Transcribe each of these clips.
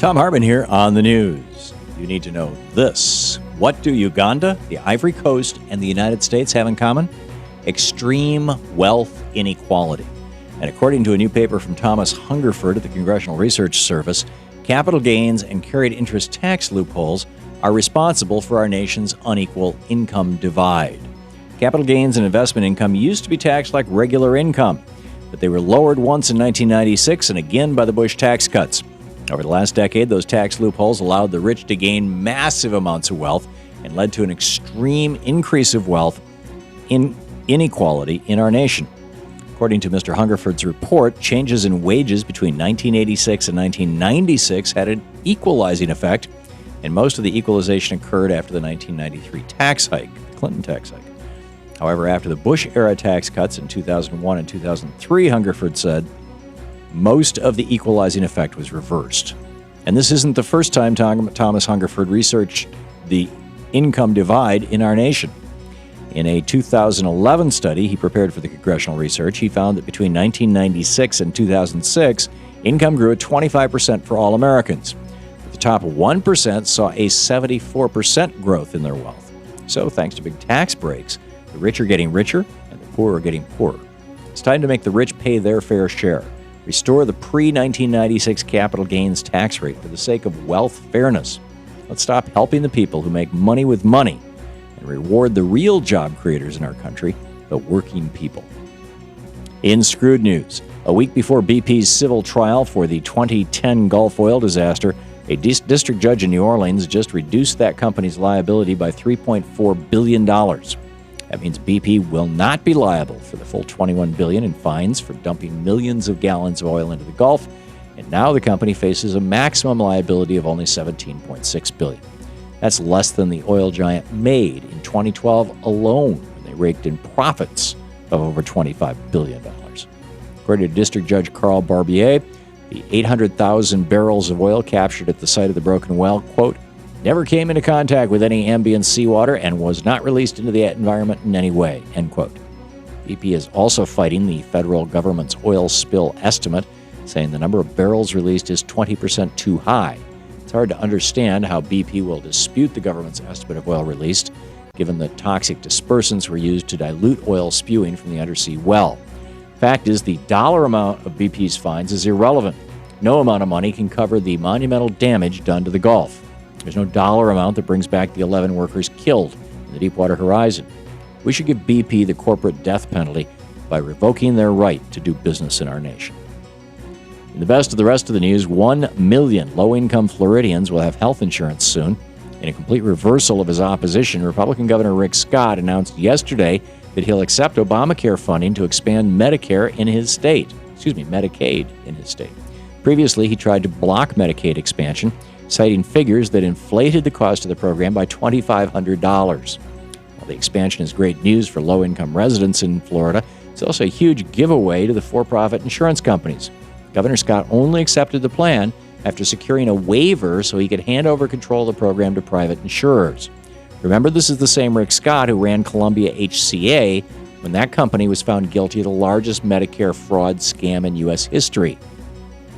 Thom Hartmann here on the news. You need to know this. What do Uganda, the Ivory Coast, and the United States have in common? Extreme wealth inequality. And according to a new paper from Thomas Hungerford at the Congressional Research Service, capital gains and carried interest tax loopholes are responsible for our nation's unequal income divide. Capital gains and investment income used to be taxed like regular income, but they were lowered once in 1996 and again by the Bush tax cuts. Over the last decade, those tax loopholes allowed the rich to gain massive amounts of wealth and led to an extreme increase of wealth inequality in our nation. According to Mr. Hungerford's report, changes in wages between 1986 and 1996 had an equalizing effect, and most of the equalization occurred after the 1993 tax hike, the Clinton tax hike. However, after the Bush-era tax cuts in 2001 and 2003, Hungerford said, most of the equalizing effect was reversed. And this isn't the first time Thomas Hungerford researched the income divide in our nation. In a 2011 study he prepared for the congressional research, he found that between 1996 and 2006, income grew at 25% for all Americans. But the top 1% saw a 74% growth in their wealth. So thanks to big tax breaks, the rich are getting richer and the poor are getting poorer. It's time to make the rich pay their fair share. Restore the pre-1996 capital gains tax rate for the sake of wealth fairness. Let's stop helping the people who make money with money and reward the real job creators in our country, the working people. In Screwed News, a week before BP's civil trial for the 2010 Gulf oil disaster, a district judge in New Orleans just reduced that company's liability by $3.4 billion. That means BP will not be liable for the full $21 billion in fines for dumping millions of gallons of oil into the Gulf, and now the company faces a maximum liability of only $17.6 billion. That's less than the oil giant made in 2012 alone, when they raked in profits of over $25 billion. According to District Judge Carl Barbier, the 800,000 barrels of oil captured at the site of the broken well, quote, never came into contact with any ambient seawater and was not released into the environment in any way, end quote. BP is also fighting the federal government's oil spill estimate, saying the number of barrels released is 20% too high. It's hard to understand how BP will dispute the government's estimate of oil released, given the toxic dispersants were used to dilute oil spewing from the undersea well. Fact is, the dollar amount of BP's fines is irrelevant. No amount of money can cover the monumental damage done to the Gulf. There's no dollar amount that brings back the 11 workers killed in the Deepwater Horizon. We should give BP the corporate death penalty by revoking their right to do business in our nation. In the best of the rest of the news, 1 million low-income Floridians will have health insurance soon. In a complete reversal of his opposition, Republican Governor Rick Scott announced yesterday that he'll accept Obamacare funding to expand Medicaid in his state. Previously, he tried to block Medicaid expansion, citing figures that inflated the cost of the program by $2,500. While the expansion is great news for low-income residents in Florida, it's also a huge giveaway to the for-profit insurance companies. Governor Scott only accepted the plan after securing a waiver so he could hand over control of the program to private insurers. Remember, this is the same Rick Scott who ran Columbia HCA when that company was found guilty of the largest Medicare fraud scam in U.S. history.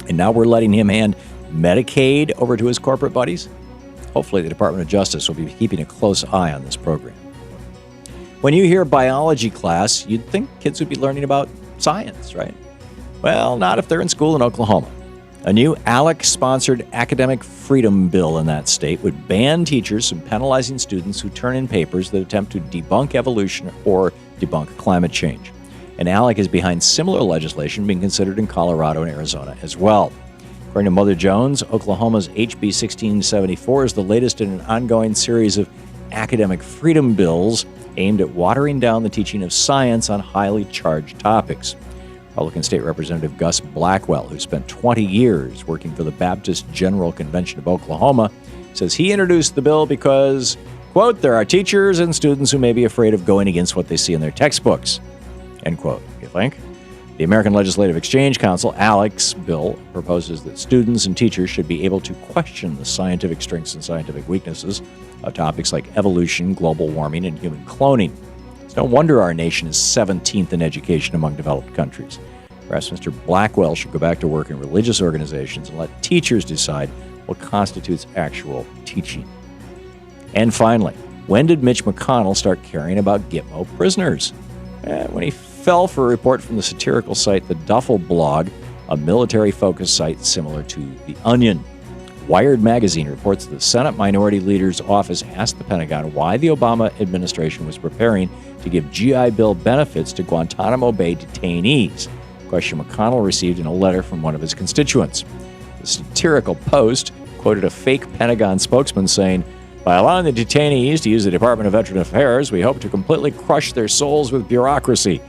And now we're letting him hand Medicaid over to his corporate buddies? Hopefully the Department of Justice will be keeping a close eye on this program. When you hear biology class, you'd think kids would be learning about science, right? Well, not if they're in school in Oklahoma. A new ALEC-sponsored academic freedom bill in that state would ban teachers from penalizing students who turn in papers that attempt to debunk evolution or debunk climate change. And ALEC is behind similar legislation being considered in Colorado and Arizona as well. According to Mother Jones, Oklahoma's HB 1674 is the latest in an ongoing series of academic freedom bills aimed at watering down the teaching of science on highly charged topics. Republican State Representative Gus Blackwell, who spent 20 years working for the Baptist General Convention of Oklahoma, says he introduced the bill because, quote, there are teachers and students who may be afraid of going against what they see in their textbooks, end quote. You think? The American Legislative Exchange Council, ALEC's bill, proposes that students and teachers should be able to question the scientific strengths and scientific weaknesses of topics like evolution, global warming, and human cloning. It's no wonder our nation is 17th in education among developed countries. Perhaps Mr. Blackwell should go back to work in religious organizations and let teachers decide what constitutes actual teaching. And finally, when did Mitch McConnell start caring about Gitmo prisoners? When he fell for a report from the satirical site The Duffel Blog, a military-focused site similar to The Onion. Wired magazine reports the Senate Minority Leader's office asked the Pentagon why the Obama administration was preparing to give GI Bill benefits to Guantanamo Bay detainees, a question McConnell received in a letter from one of his constituents. The satirical post quoted a fake Pentagon spokesman saying, "By allowing the detainees to use the Department of Veteran Affairs, we hope to completely crush their souls with bureaucracy."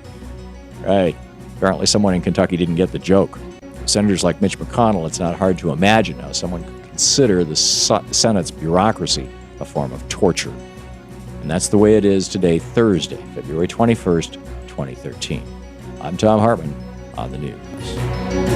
Right. Apparently someone in Kentucky didn't get the joke. For senators like Mitch McConnell, it's not hard to imagine how someone could consider the Senate's bureaucracy a form of torture. And that's the way it is today, Thursday, February 21st, 2013. I'm Thom Hartmann on the news.